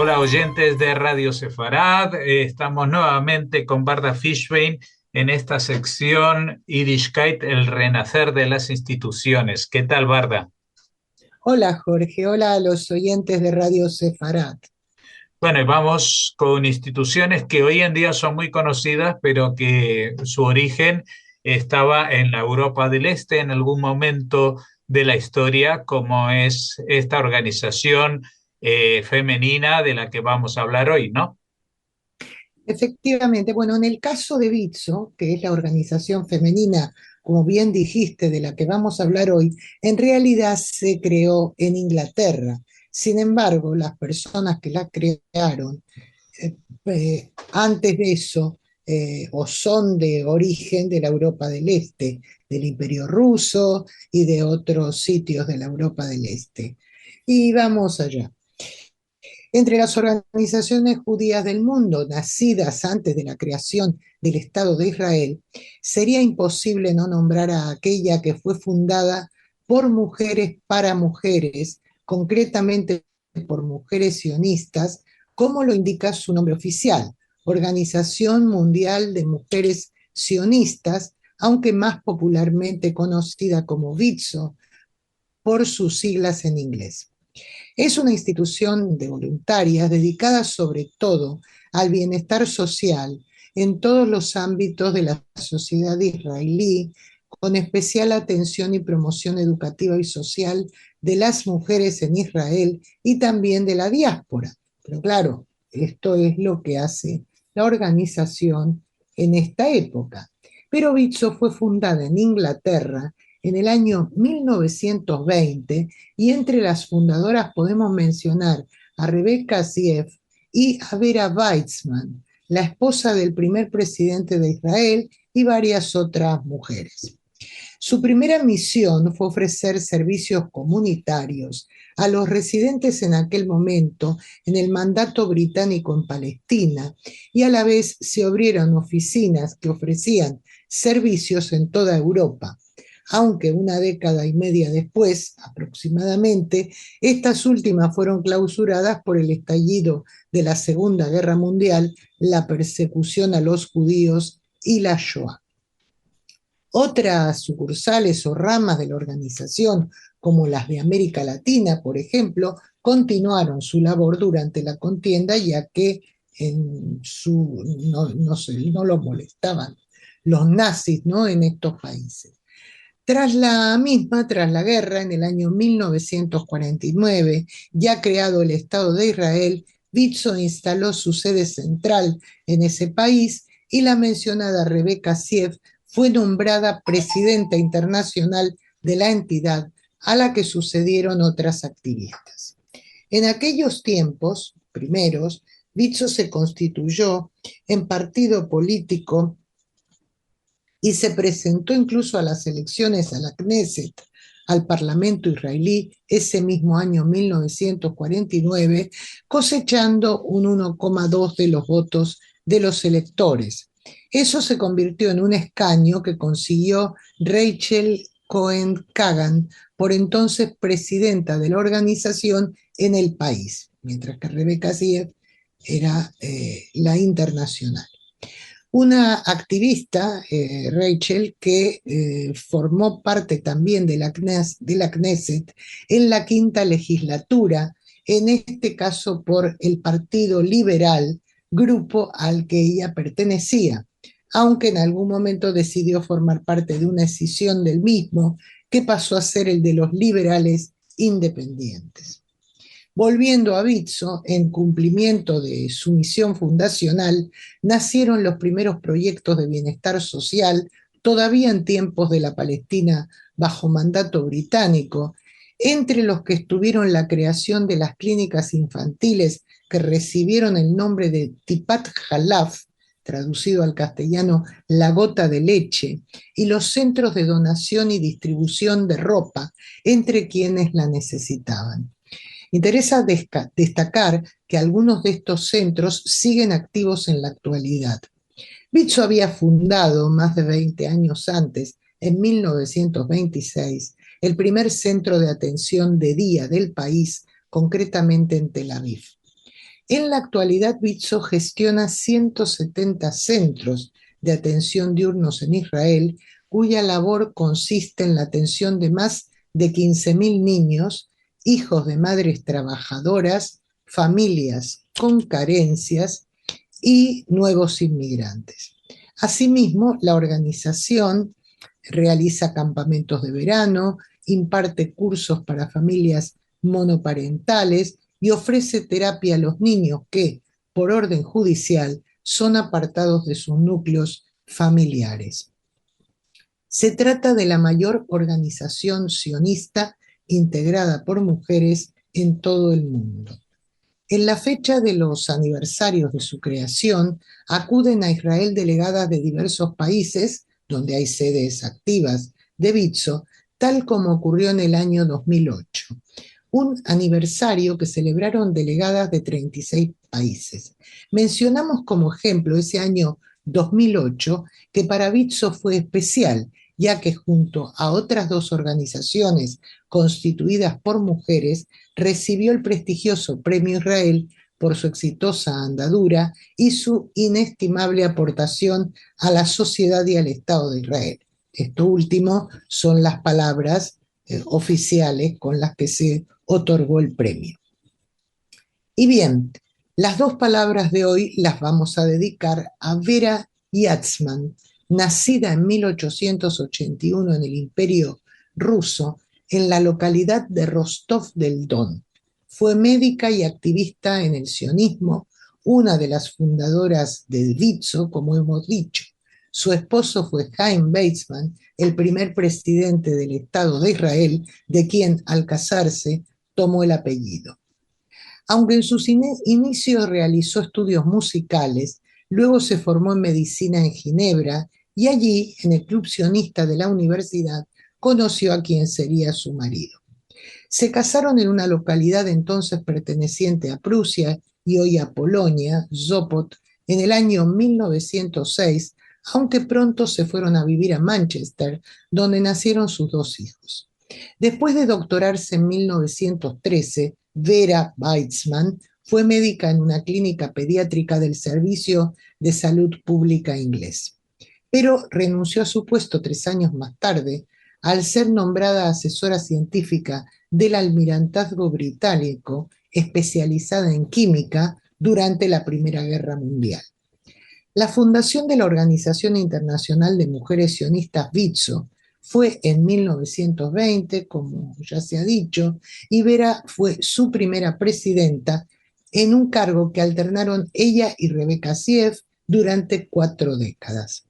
Hola oyentes de Radio Sefarad, estamos nuevamente con Barda Fishbein en esta sección Yiddishkeit, el renacer de las instituciones. ¿Qué tal, Barda? Hola Jorge, hola a los oyentes de Radio Sefarat. Bueno, y vamos con instituciones que hoy en día son muy conocidas, pero que su origen estaba en la Europa del Este en algún momento de la historia, como es esta organización femenina de la que vamos a hablar hoy, ¿no? Efectivamente, bueno, en el caso de Bitso, que es la organización femenina, como bien dijiste, de la que vamos a hablar hoy, en realidad se creó en Inglaterra. Sin embargo, las personas que la crearon antes de eso, o son de origen de la Europa del Este, del Imperio Ruso y de otros sitios de la Europa del Este. Y vamos allá. Entre las organizaciones judías del mundo, nacidas antes de la creación del Estado de Israel, sería imposible no nombrar a aquella que fue fundada por mujeres para mujeres, concretamente por mujeres sionistas, como lo indica su nombre oficial, Organización Mundial de Mujeres Sionistas, aunque más popularmente conocida como WITSO por sus siglas en inglés. Es una institución de voluntarias dedicada sobre todo al bienestar social en todos los ámbitos de la sociedad israelí, con especial atención y promoción educativa y social de las mujeres en Israel y también de la diáspora. Pero claro, esto es lo que hace la organización en esta época. Pero Bitso fue fundada en Inglaterra en el año 1920 y entre las fundadoras podemos mencionar a Rebecca Sief y a Vera Weizmann, la esposa del primer presidente de Israel, y varias otras mujeres. Su primera misión fue ofrecer servicios comunitarios a los residentes en aquel momento en el mandato británico en Palestina, y a la vez se abrieron oficinas que ofrecían servicios en toda Europa, aunque una década y media después, aproximadamente, estas últimas fueron clausuradas por el estallido de la Segunda Guerra Mundial, la persecución a los judíos y la Shoah. Otras sucursales o ramas de la organización, como las de América Latina, por ejemplo, continuaron su labor durante la contienda, ya que no los molestaban los nazis, ¿no?, en estos países. Tras la guerra, en el año 1949, ya creado el Estado de Israel, Bitso instaló su sede central en ese país y la mencionada Rebecca Sief fue nombrada presidenta internacional de la entidad, a la que sucedieron otras activistas. En aquellos tiempos primeros, Bitso se constituyó en partido político y se presentó incluso a las elecciones a la Knesset, al Parlamento israelí, ese mismo año 1949, cosechando un 1,2 de los votos de los electores. Eso se convirtió en un escaño que consiguió Rachel Cohen Kagan, por entonces presidenta de la organización en el país, mientras que Rebecca Sief era la internacional. Una activista, Rachel, que formó parte también de la Knesset en la quinta legislatura, en este caso por el Partido Liberal, grupo al que ella pertenecía, aunque en algún momento decidió formar parte de una escisión del mismo, que pasó a ser el de los liberales independientes. Volviendo a Bitso, en cumplimiento de su misión fundacional, nacieron los primeros proyectos de bienestar social, todavía en tiempos de la Palestina bajo mandato británico, entre los que estuvieron la creación de las clínicas infantiles que recibieron el nombre de Tipat Halaf, traducido al castellano la gota de leche, y los centros de donación y distribución de ropa entre quienes la necesitaban. Interesa destacar que algunos de estos centros siguen activos en la actualidad. Bitso había fundado más de 20 años antes, en 1926, el primer centro de atención de día del país, concretamente en Tel Aviv. En la actualidad, Bitso gestiona 170 centros de atención diurnos en Israel, cuya labor consiste en la atención de más de 15.000 niños, hijos de madres trabajadoras, familias con carencias y nuevos inmigrantes. Asimismo, la organización realiza campamentos de verano, imparte cursos para familias monoparentales y ofrece terapia a los niños que, por orden judicial, son apartados de sus núcleos familiares. Se trata de la mayor organización sionista integrada por mujeres en todo el mundo. En la fecha de los aniversarios de su creación, acuden a Israel delegadas de diversos países, donde hay sedes activas de Bitso, tal como ocurrió en el año 2008. Un aniversario que celebraron delegadas de 36 países. Mencionamos como ejemplo ese año 2008, que para Bitso fue especial, ya que junto a otras dos organizaciones constituidas por mujeres, recibió el prestigioso Premio Israel por su exitosa andadura y su inestimable aportación a la sociedad y al Estado de Israel. Esto último son las palabras oficiales con las que se otorgó el premio. Y bien, las dos palabras de hoy las vamos a dedicar a Vera Yatzman, nacida en 1881 en el Imperio Ruso, en la localidad de Rostov del Don. Fue médica y activista en el sionismo, una de las fundadoras de Bitso, como hemos dicho. Su esposo fue Chaim Weizmann, el primer presidente del Estado de Israel, de quien, al casarse, tomó el apellido. Aunque en sus inicios realizó estudios musicales, luego se formó en medicina en Ginebra y allí, en el club sionista de la universidad, conoció a quien sería su marido. Se casaron en una localidad entonces perteneciente a Prusia y hoy a Polonia, Sopot, en el año 1906, aunque pronto se fueron a vivir a Manchester, donde nacieron sus dos hijos. Después de doctorarse en 1913, Vera Weizmann fue médica en una clínica pediátrica del Servicio de Salud Pública inglés, pero renunció a su puesto 3 años más tarde al ser nombrada asesora científica del Almirantazgo Británico especializada en química durante la Primera Guerra Mundial. La fundación de la Organización Internacional de Mujeres Sionistas Bitso fue en 1920, como ya se ha dicho, y Vera fue su primera presidenta en un cargo que alternaron ella y Rebecca Siev durante 4 décadas.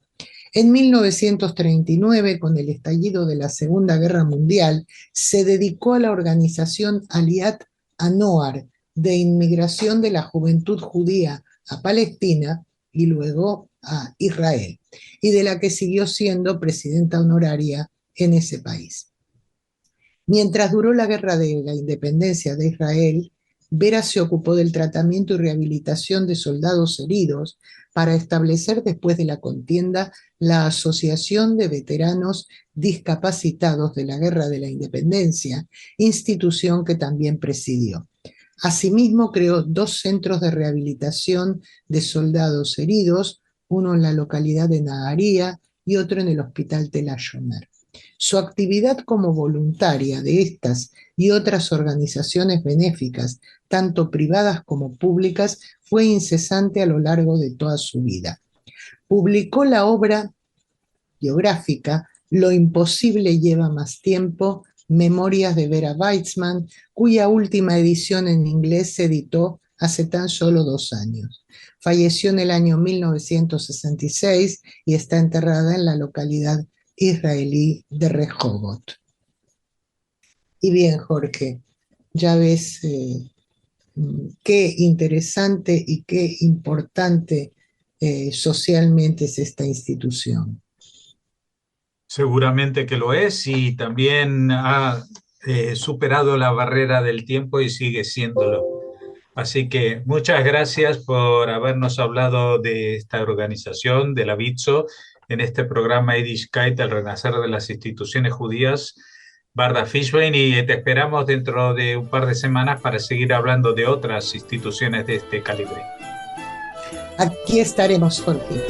En 1939, con el estallido de la Segunda Guerra Mundial, se dedicó a la organización Aliat Anoar, de inmigración de la juventud judía a Palestina y luego a Israel, y de la que siguió siendo presidenta honoraria en ese país. Mientras duró la guerra de la independencia de Israel, Vera se ocupó del tratamiento y rehabilitación de soldados heridos para establecer después de la contienda la Asociación de Veteranos Discapacitados de la Guerra de la Independencia, institución que también presidió. Asimismo, creó 2 centros de rehabilitación de soldados heridos, uno en la localidad de Naharía y otro en el Hospital Tel HaShomer. Su actividad como voluntaria de estas y otras organizaciones benéficas, tanto privadas como públicas, fue incesante a lo largo de toda su vida. Publicó la obra biográfica Lo imposible lleva más tiempo, Memorias de Vera Weizmann, cuya última edición en inglés se editó hace tan solo 2 años. Falleció en el año 1966 y está enterrada en la localidad israelí de Rehovot. Y bien, Jorge, ya ves qué interesante y qué importante socialmente es esta institución. Seguramente que lo es y también ha superado la barrera del tiempo y sigue siéndolo. Así que muchas gracias por habernos hablado de esta organización, de la Bitso, en este programa Yiddishkeit, el renacer de las instituciones judías. Barda Fishbein, y te esperamos dentro de un par de semanas para seguir hablando de otras instituciones de este calibre. Aquí estaremos, Jorge.